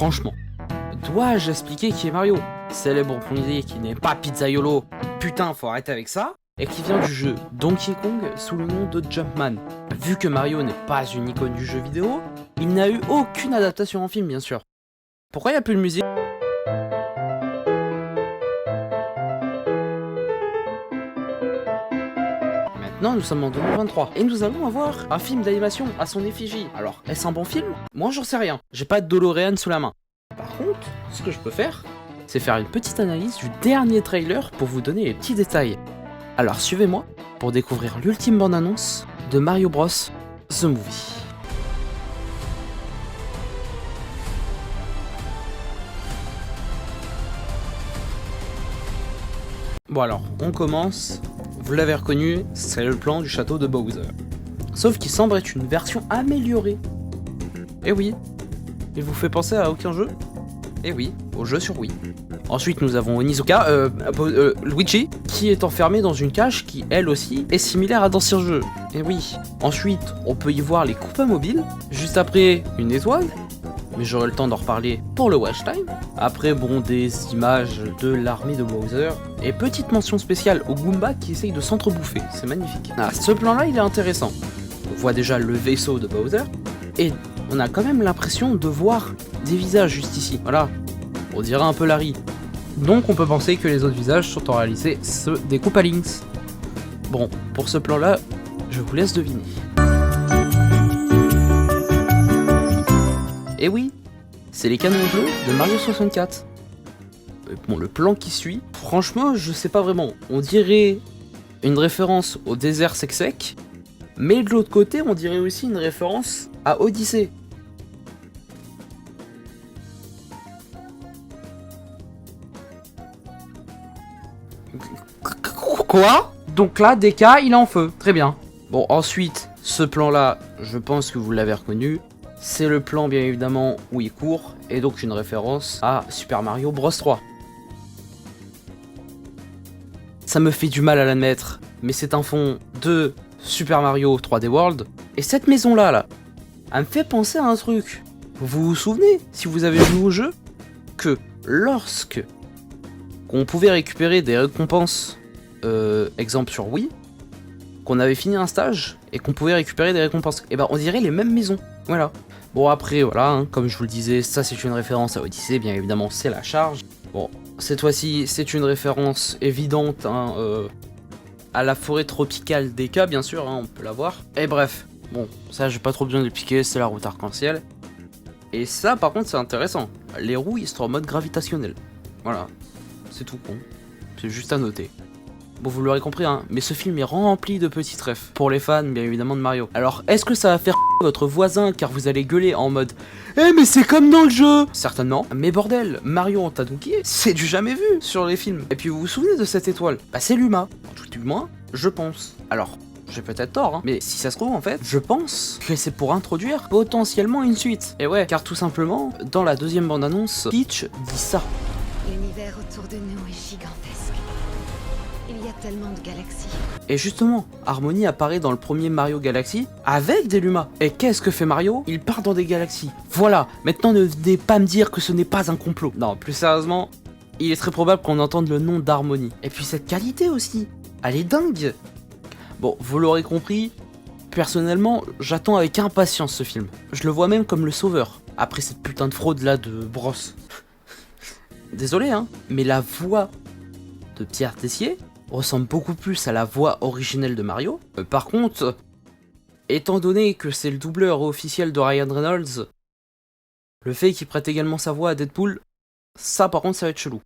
franchement, dois-je expliquer qui est Mario? Célèbre pour l'idée qui n'est pas Pizzaiolo, putain faut arrêter avec ça, et qui vient du jeu Donkey Kong sous le nom de Jumpman. Vu que Mario n'est pas une icône du jeu vidéo, il n'a eu aucune adaptation en film bien sûr. Pourquoi il n'y a plus de musique? Maintenant nous sommes en 2023 et nous allons avoir un film d'animation à son effigie. Alors est-ce un bon film? Moi j'en sais rien, j'ai pas de DeLorean sous la main. Par contre, ce que je peux faire, c'est faire une petite analyse du dernier trailer pour vous donner les petits détails. Alors suivez-moi pour découvrir l'ultime bande-annonce de Mario Bros. The Movie. Bon alors, on commence, vous l'avez reconnu, c'est le plan du château de Bowser. Sauf qu'il semble être une version améliorée. Eh oui, il vous fait penser à aucun jeu? Eh oui, au jeu sur Wii. Ensuite nous avons Onizuka, Luigi, qui est enfermé dans une cage qui elle aussi est similaire à d'anciens jeux. Et oui. Ensuite on peut y voir les Koopas mobiles, juste après une étoile, mais j'aurai le temps d'en reparler pour le watch time. Après bon des images de l'armée de Bowser, et petite mention spéciale au Goomba qui essaye de s'entrebouffer, c'est magnifique. Ah, ce plan là il est intéressant. On voit déjà le vaisseau de Bowser, et on a quand même l'impression de voir des visages juste ici, voilà. On dirait un peu Larry. Donc on peut penser que les autres visages sont en réalité ceux des Koopa Links. Bon, pour ce plan là, je vous laisse deviner. Et oui, c'est les canons bleus de Mario 64. Bon, le plan qui suit, franchement, je sais pas vraiment. On dirait une référence au désert sec, mais de l'autre côté, on dirait aussi une référence à Odyssey. Quoi? Donc là, DK, il est en feu. Très bien. Bon, ensuite, ce plan-là, je pense que vous l'avez reconnu. C'est le plan, bien évidemment, où il court, et donc une référence à Super Mario Bros 3. Ça me fait du mal à l'admettre, mais c'est un fond de Super Mario 3D World. Et cette maison-là, là, elle me fait penser à un truc. Vous vous souvenez, si vous avez joué au jeu, que lorsque on pouvait récupérer des récompenses, exemple sur Wii, qu'on avait fini un stage et qu'on pouvait récupérer des récompenses, et ben on dirait les mêmes maisons, voilà. Bon après voilà, hein, comme je vous le disais, ça c'est une référence à Odyssey, bien évidemment c'est la charge. Bon, cette fois-ci c'est une référence évidente hein, à la forêt tropicale d'Eka bien sûr, hein, on peut la voir. Et bref, bon ça j'ai pas trop besoin de piquer, c'est la route arc-en-ciel. Et ça par contre c'est intéressant, les roues ils sont en mode gravitationnel, voilà, c'est tout con, c'est juste à noter. Bon, vous l'aurez compris, hein, mais ce film est rempli de petites refs, pour les fans, bien évidemment, de Mario. Alors, est-ce que ça va faire votre voisin, car vous allez gueuler en mode « Eh, mais c'est comme dans le jeu !» Certainement, mais bordel, Mario en Tanuki, c'est du jamais vu sur les films. Et puis, vous vous souvenez de cette étoile? Bah, c'est Luma, tout du moins, je pense. Alors, j'ai peut-être tort, hein, mais si ça se trouve, en fait, je pense que c'est pour introduire potentiellement une suite. Et ouais, car tout simplement, dans la deuxième bande-annonce, Peach dit ça. L'univers autour de nous est gigantesque. Il y a tellement de galaxies. Et justement, Harmony apparaît dans le premier Mario Galaxy avec des Luma. Et qu'est-ce que fait Mario? Il part dans des galaxies. Voilà, maintenant ne venez pas me dire que ce n'est pas un complot. Non, plus sérieusement, il est très probable qu'on entende le nom d'Harmony. Et puis cette qualité aussi, elle est dingue. Bon, vous l'aurez compris, personnellement, j'attends avec impatience ce film. Je le vois même comme le sauveur, après cette putain de fraude là de Bros. Désolé hein, mais la voix de Pierre Tessier ressemble beaucoup plus à la voix originelle de Mario. Par contre, étant donné que c'est le doubleur officiel de Ryan Reynolds, le fait qu'il prête également sa voix à Deadpool, ça par contre ça va être chelou.